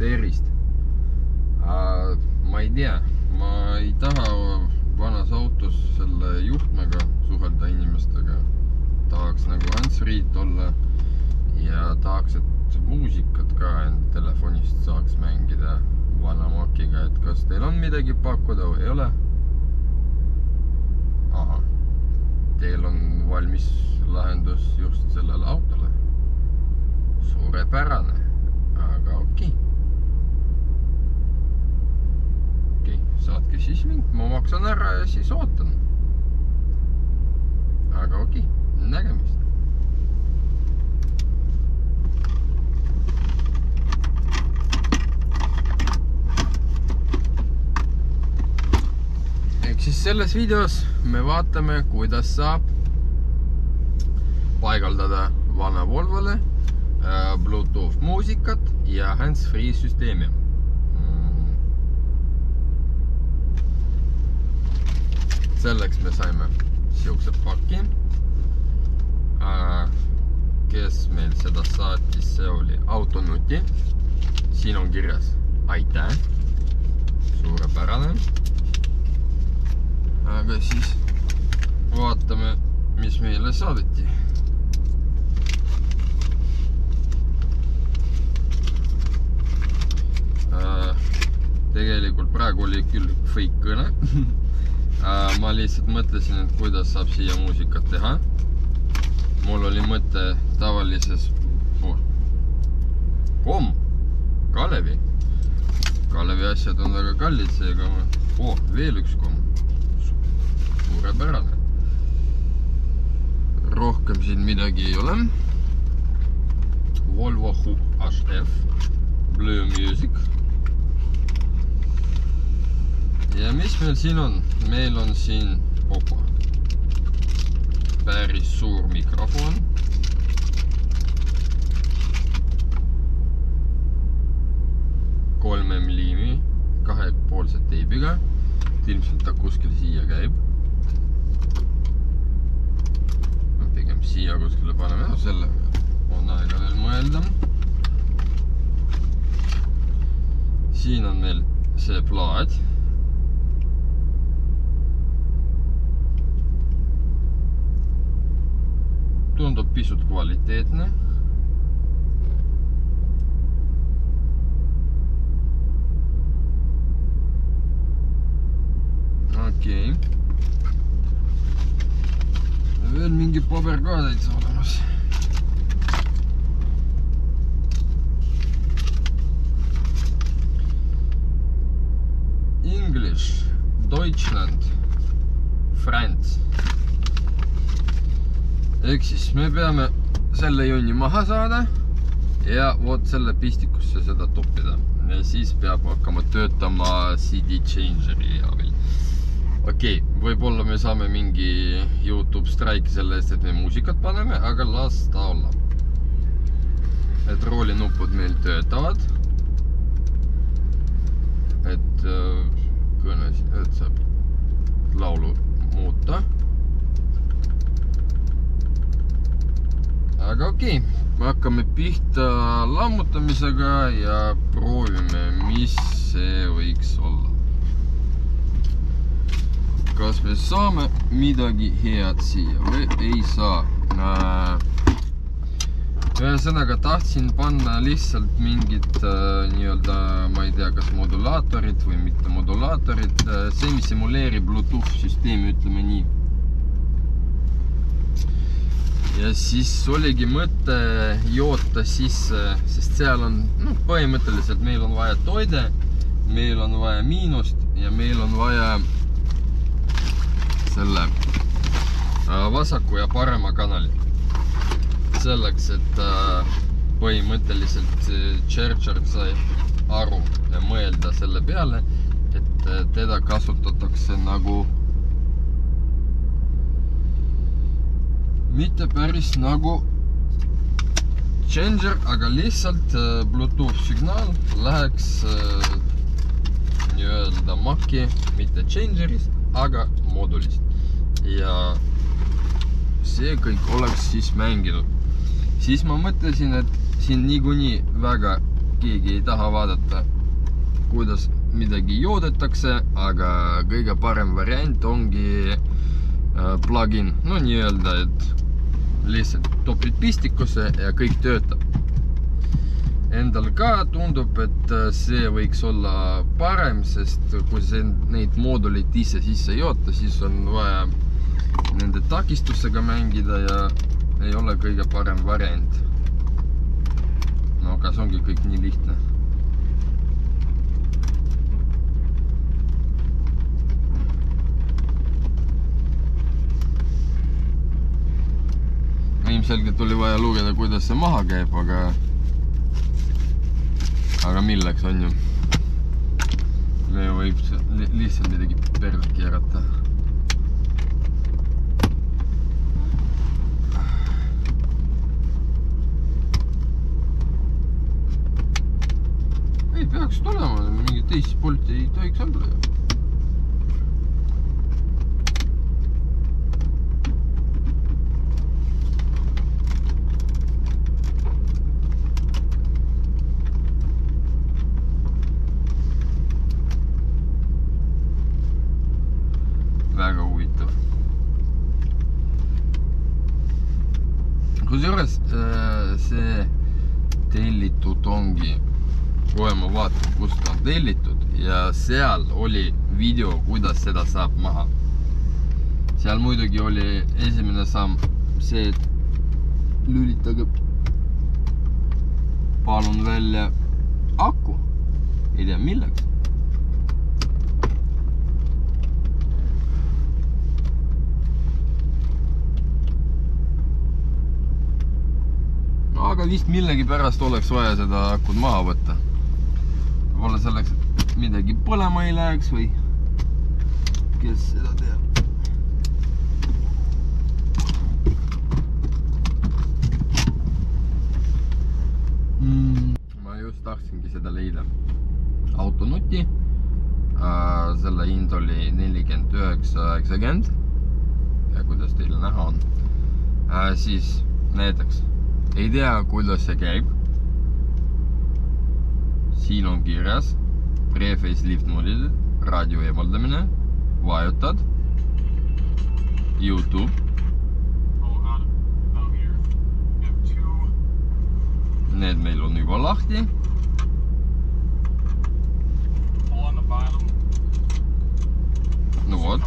EPR-ist. Ma ei tea, ma ei taha vanas autos selle juhtmega suhelda inimestega. Tahaks nagu handsfree'd olla ja tahaks, et muusikat ka enda telefonist saaks mängida vana Maciga, et kas teil on midagi pakkuda või ei ole? Aha, teil on valmis lahendus just sellele autole. Suurepärane, aga okei. Saatke siis mind, ma maksan ära ja siis ootan. Aga okei, nägemist. Ehk siis selles videos me vaatame, kuidas saab paigaldada vana Volvole Bluetooth muusikat ja hands-free süsteemi. Selleks me saime siukse paki. Kes meil seda saatis, see oli Autonuti. Siin on kirjas aitäh. Suurepärane. Aga siis vaatame, mis meile saadeti. Tegelikult praegu oli küll fake kõne. Ma lihtsalt mõtlesin, et kuidas saab siia muusikat teha. Mul oli mõte tavalises Kalevi. Kalevi asjad on väga kallid, seega veel üks suurepärane. Rohkem siin midagi ei ole. Volvo HF Blue Music. Ja mis meil siin on? Meil on siin päris suur mikrofon. Kolme milliimi, 2,5 teibiga. Ilmselt ta kuskil siia käib. Pigem siia kuskile paneme. Selle on aega veel mõelda. Siin on meil see plaat. Tundub pisut kvaliteetne. Okei. Veel mingi paber ka täitsa olemas. English, Deutschland, France. Ehk siis me peame selle jonni maha saada ja vot selle pistikusse seda toppida. Ja siis peab hakkama töötama CD changeri abil. Okei, võib-olla me saame mingi YouTube strike selle eest, et me muusikat paneme, aga las ta olla. Et roolinupud meil töötavad. Et kõnes, et saab laulu muuta. Aga okei, me hakkame pihta lammutamisega ja proovime, mis see võiks olla. Kas me saame midagi head siia või ei saa? Ühesõnaga tahtsin panna lihtsalt mingit nii-öelda, ma ei tea, kas modulaatorit või mitte modulaatorit. See, mis simuleerib Bluetooth süsteemi, ütleme nii. Ja siis oligi mõte joota sisse, sest seal on, põhimõtteliselt meil on vaja toide, meil on vaja miinust ja meil on vaja selle vasaku ja parema kanali. Selleks, et põhimõtteliselt Charger sai aru ja mõelda selle peale, et teda kasutatakse nagu mitte päris nagu changer, aga lihtsalt Bluetooth signaal läheks nii-öelda Maci, mitte changerist, aga modulist. Ja see kõik oleks siis mänginud. Siis ma mõtlesin, et siin niikuinii väga keegi ei taha vaadata, kuidas midagi joodetakse, aga kõige parem variant ongi plugin. No nii öelda, et lihtsalt topid pistikusse ja kõik töötab. Endal ka tundub, et see võiks olla parem, sest kui see neid moodulit ise sisse joota, siis on vaja nende takistusega mängida ja ei ole kõige parem variant. No aga see ongi kõik nii lihtne. Ilmselgelt oli vaja lugeda, kuidas see maha käib, aga milleks on ju? Me võib lihtsalt midagi perle keerata. Ei peaks tulema, mingi teist poolt ei tohiks olla ju. Väga huvitav. Kusjuures see tellitud ongi, kohe ma vaatan, kust on tellitud ja seal oli video, kuidas seda saab maha. Seal muidugi oli esimene samm see, et lülitage palun välja aku. Ei tea milleks. Aga vist millegi pärast oleks vaja seda akud maha võtta. Võib-olla selleks, et midagi põlema ei läheks või kes seda teab. Ma just tahtsingi seda leida. Autonuti. Selle hind oli 49,90. Ja kuidas teile näha on. Siis näiteks ei tea, kuidas see käib. Siin on kirjas pre-facelift moodid, raadio eemaldamine, vajutad, YouTube. Need meil on juba lahti. No vot,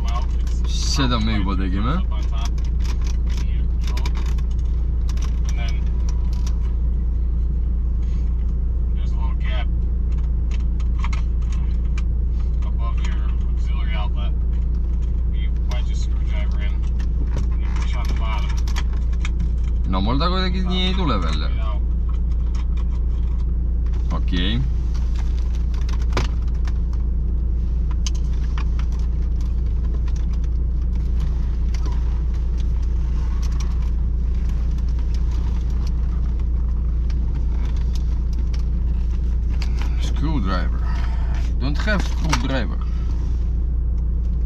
seda me juba tegime. No mul ta kuidagi nii ei tule välja. Okei. Screwdriver. Don't have screwdriver.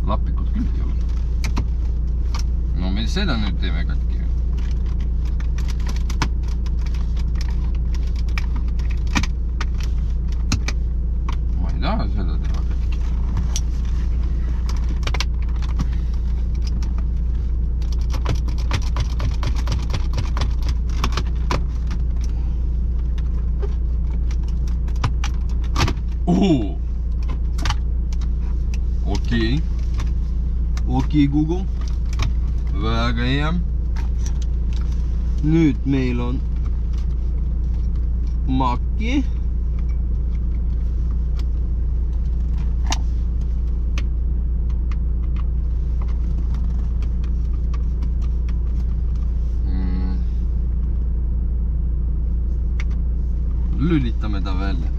Lappikud küll ei ole. No me seda nüüd teeme katki. Seda teha kõik. Okei, Google. Väga hea. Nüüd meil on Maci. Lülitame ta välja.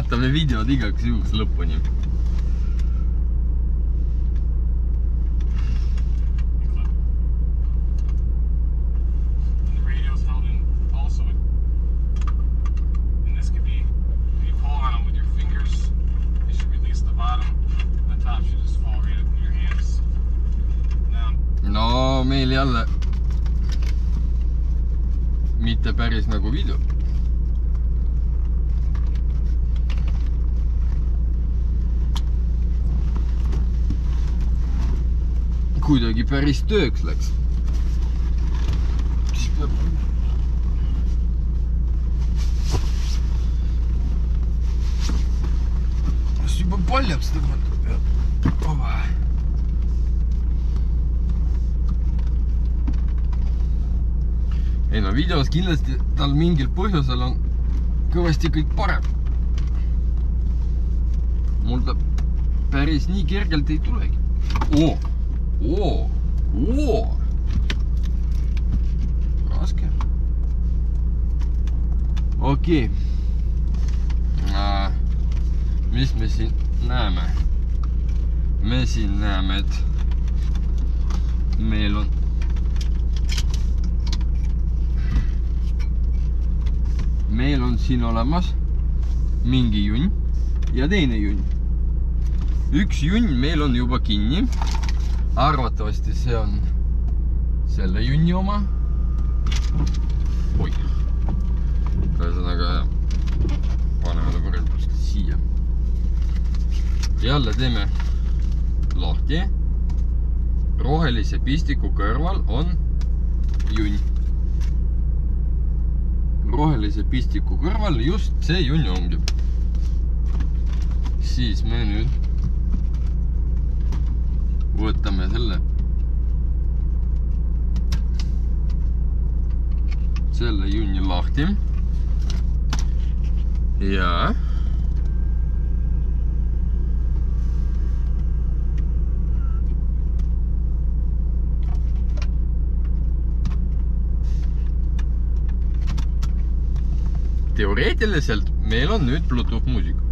vaatame videod igaks juhuks lõpuni. No meil jälle mitte päris nagu video. Kuidagi päris tööks läks. Siis peab juba paljaks tõmmata peab. Ei no videos kindlasti tal mingil põhjusel on kõvasti kõik parem. Mul ta päris nii kergelt ei tulegi. Raske. Okei. Mis me siin näeme? Me siin näeme, et meil on siin olemas mingi junn ja teine junn. Üks junn meil on juba kinni. Arvatavasti see on selle junni oma. Oi. Ühesõnaga paneme ta võrreldavalt siia. Jälle teeme lahti. Rohelise pistiku kõrval on junn. Rohelise pistiku kõrval just see junn ongi. Siis me nüüd võtame selle junni lahti ja teoreetiliselt meil on nüüd Bluetooth muusika.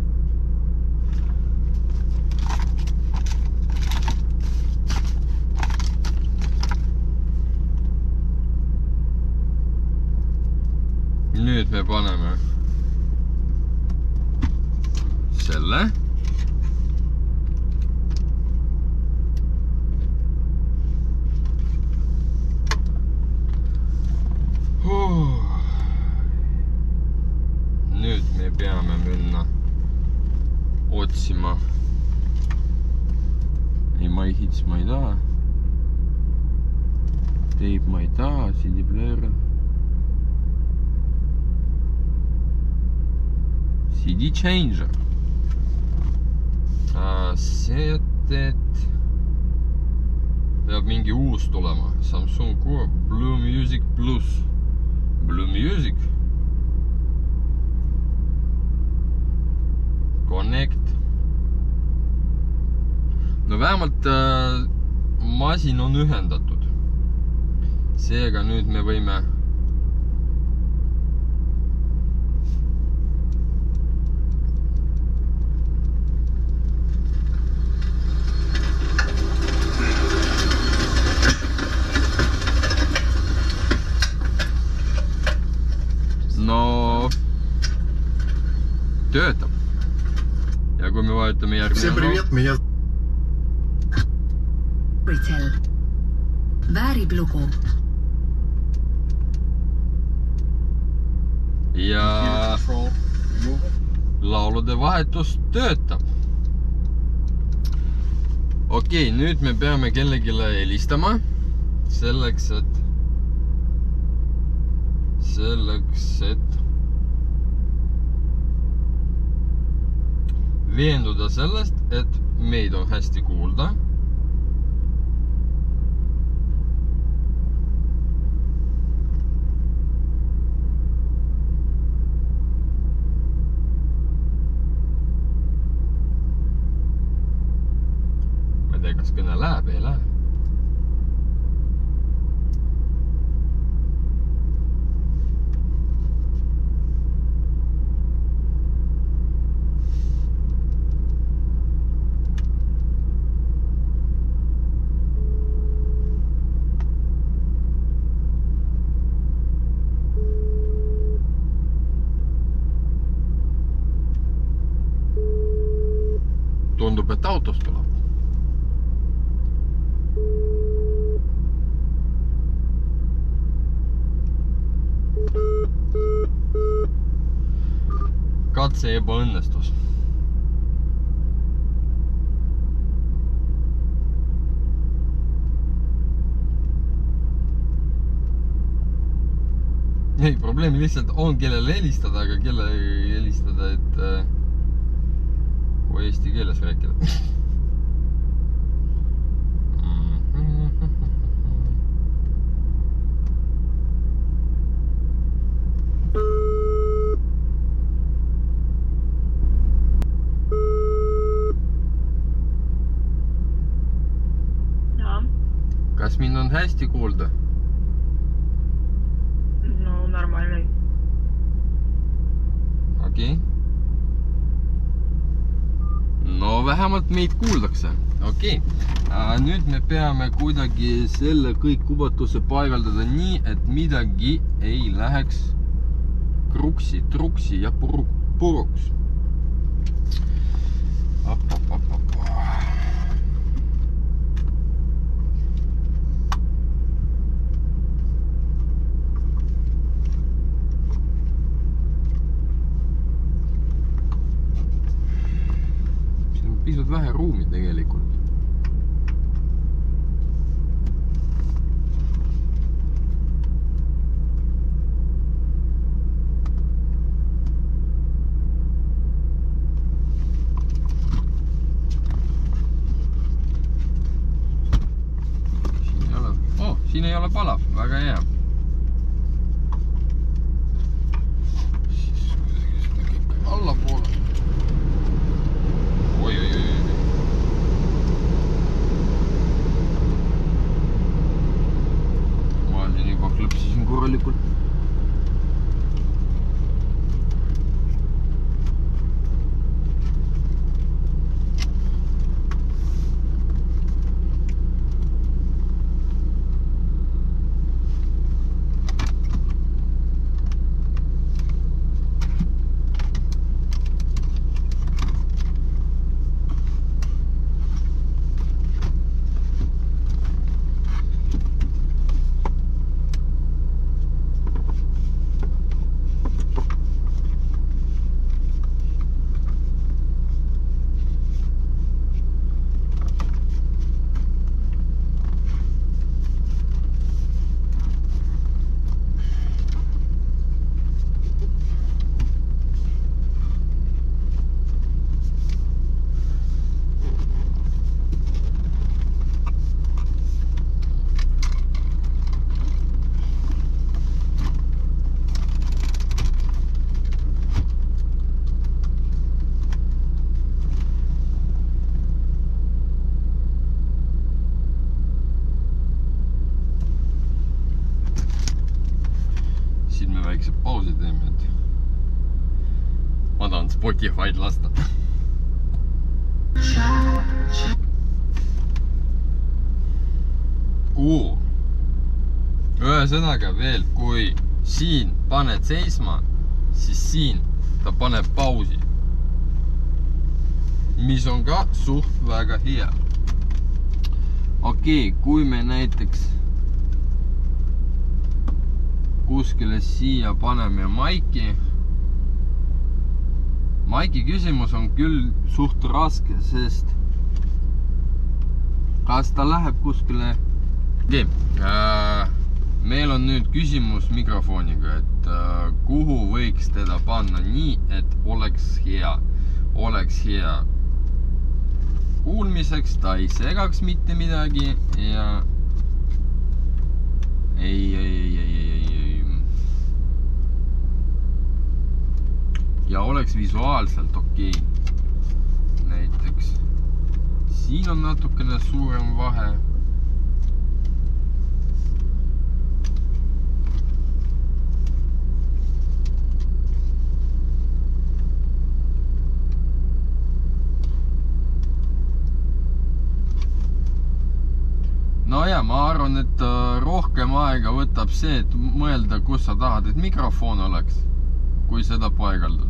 Nüüd me paneme selle. Nüüd me peame minna otsima. Ei, ma ei hits, ma ei taha. Tape ma ei taha, CD player. CD changer. Setet. Peab mingi uus tulema. Samsung Blue Music Plus. Blue Music. Connect. No vähemalt masin on ühendatud. Seega nüüd me võime töötab. Ja kui me vajutame järgmine... Всем привет, меня... Retail. Väärib lugu. Ja laulude vahetus töötab. Okei, nüüd me peame kellegile helistama. Selleks, et veenduda sellest, et meid on hästi kuulda. Ma ei tea, kas kõne läheb, ei lähe. Tundub, et autost tuleb. Katse ebaõnnestus. Ei, probleemi lihtsalt on kellele helistada, aga kellele helistada, et kui eesti keeles rääkida. Kas mind on hästi kuulda? No, normaalne. Okei. No vähemalt meid kuuldakse. Okei. Nüüd me peame kuidagi selle kõik kubatuse paigaldada nii, et midagi ei läheks truksi ja puruks. Pisut vähe ruumi tegelikult. Siin ei ole palav, väga hea. Siis seda kõik allapoole. Oi. Ma olin juba klõpsisin korralikult. Väikse pausi teeme, et ma tahan Spotify'd lasta. Ühesõnaga veel, kui siin paned seisma, siis siin ta paneb pausi. Mis on ka suht väga hea. Okei, kui me näiteks kuskile siia paneme maiki. Maiki küsimus on küll suht raske, sest kas ta läheb kuskile? Okei, meil on nüüd küsimus mikrofoniga, et kuhu võiks teda panna nii, et oleks hea kuulmiseks, ta ei segaks mitte midagi ja ja oleks visuaalselt okei. Näiteks siin on natukene suurem vahe. No ja ma arvan, et rohkem aega võtab see, et mõelda, kus sa tahad, et mikrofon oleks, kui seda paigaldus.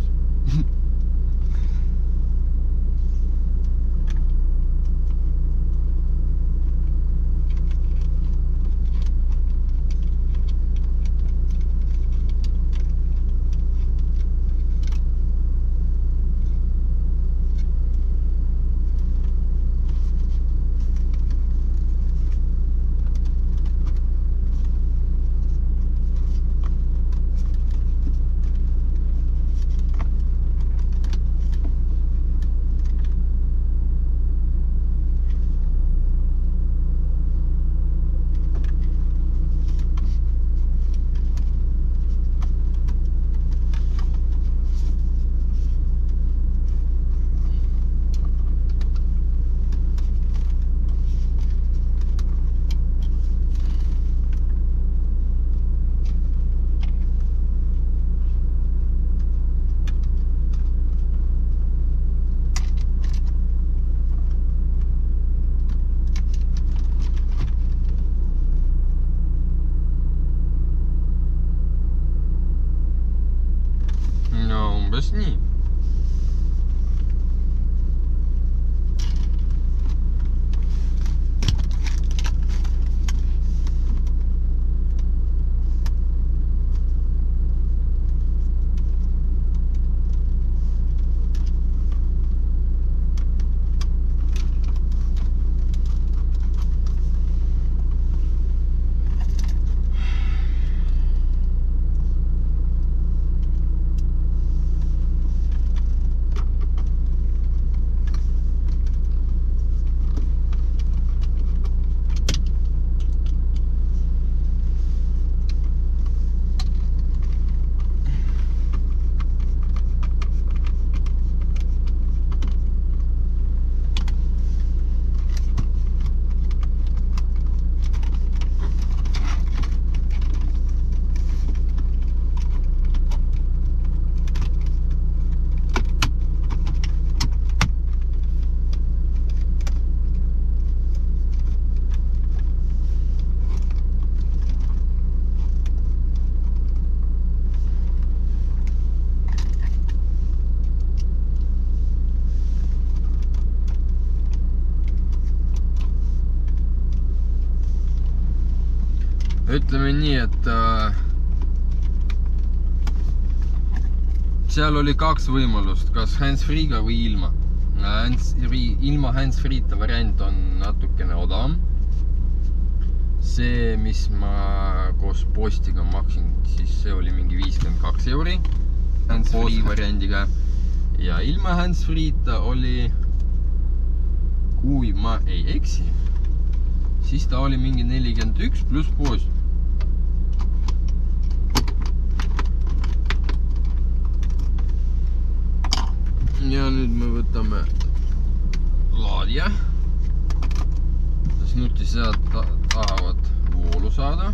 ütleme nii, et seal oli 2 võimalust, kas hands-freega või ilma. Ilma hands-freeta variant on natukene odavam. See, mis ma koos postiga maksin, siis see oli mingi 52 euri hands-free variandiga. Ja ilma hands-freeta oli, kui ma ei eksi, siis ta oli mingi 41 pluss post. Ja nüüd me võtame laadija. Sest nutisead tahavad voolu saada.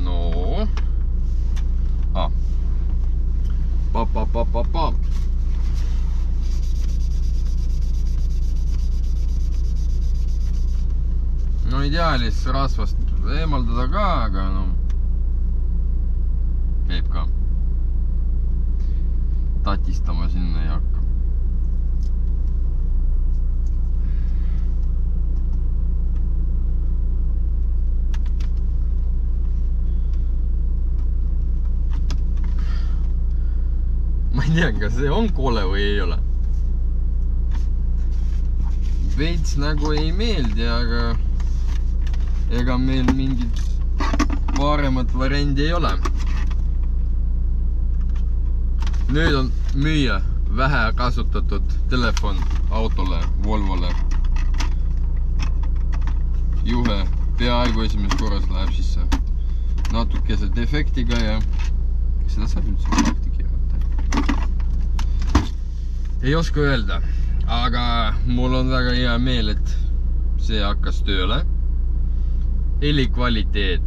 No. Pa. No ideaalis rasvast eemaldada ka, aga no käib ka. Tatistama sinna ei hakka. Ma ei tea, kas see on kole või ei ole. Veits nagu ei meeldi, aga ega meil mingit paremat variandi ei ole. Nüüd on müüa vähe kasutatud telefon autole, Volvole. Juhe peaaegu esimest korras läheb sisse. Natukese defektiga ja seda saab üldse lahti keerata. Ei oska öelda, aga mul on väga hea meel, et see hakkas tööle. Heli kvaliteet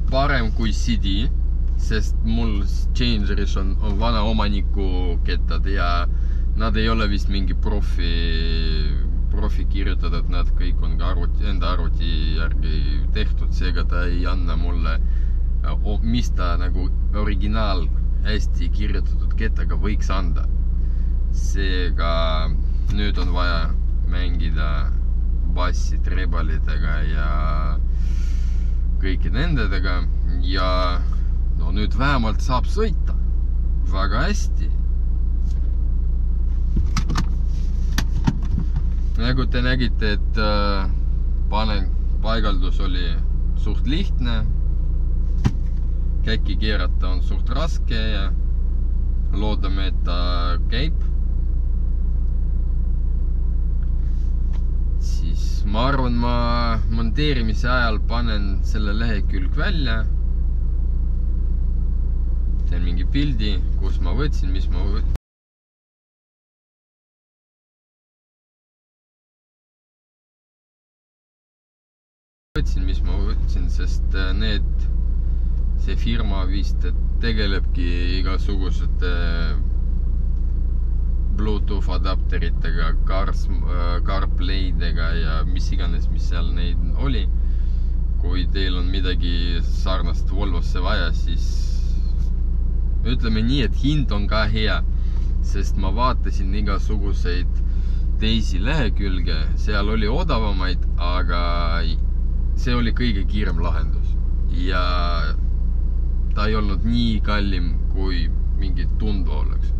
parem kui CD, sest mul Changeris on vana omaniku kettad ja nad ei ole vist mingi profi kirjutatud, nad kõik on ka enda arvuti järgi tehtud, seega ta ei anna mulle, mis ta nagu originaal hästi kirjutatud kettaga võiks anda. Seega nüüd on vaja mängida bassi trebalidega ja kõiki nendedega ja no nüüd vähemalt saab sõita väga hästi. Nagu te nägite, et paigaldus oli suht lihtne, käki keerata on suht raske ja loodame, et ta käib. Siis ma arvan, ma monteerimise ajal panen selle lehekülg välja. Teen mingi pildi, kus ma võtsin, mis ma võtsin, sest see firma vist tegelebki igasugusete Bluetooth adapteritega, CarPlaydega ja mis iganes, mis seal neid oli. Kui teil on midagi sarnast Volvosse vaja, siis ütleme nii, et hind on ka hea, sest ma vaatasin igasuguseid teisi lehekülge, seal oli odavamaid, aga see oli kõige kiirem lahendus ja ta ei olnud nii kallim, kui mingi tundu oleks.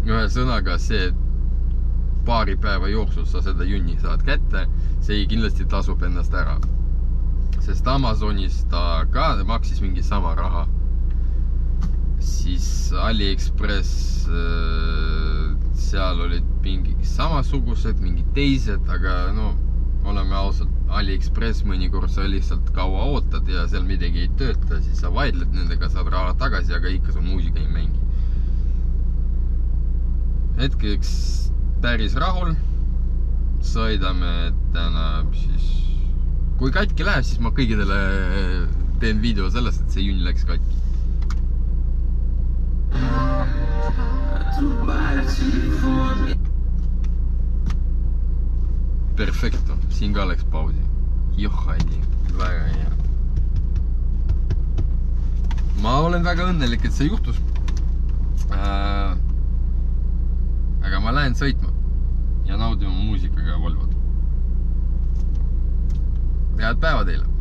Ühe sõnaga see, et paari päeva jooksul sa seda junni saad kätte, see kindlasti tasub ennast ära. Sest Amazonis ta ka maksis mingi sama raha. Siis AliExpress, seal olid mingi samasugused, mingi teised, aga no, oleme ausalt, AliExpress mõnikord sa lihtsalt kaua ootad ja seal midagi ei tööta, siis sa vaidled nendega, saad raha tagasi, aga ikka su muusika ei mängi. Hetkeks päris rahul, sõidame täna siis, kui katki läheb, siis ma kõigidele teen video sellest, et see junn läks katki. Perfecto, siin ka läks pausi. Johaidi, väga hea. Ma olen väga õnnelik, et see juhtus. Aga ma lähen sõitma ja naudima muusikaga Volvot. head päeva teile!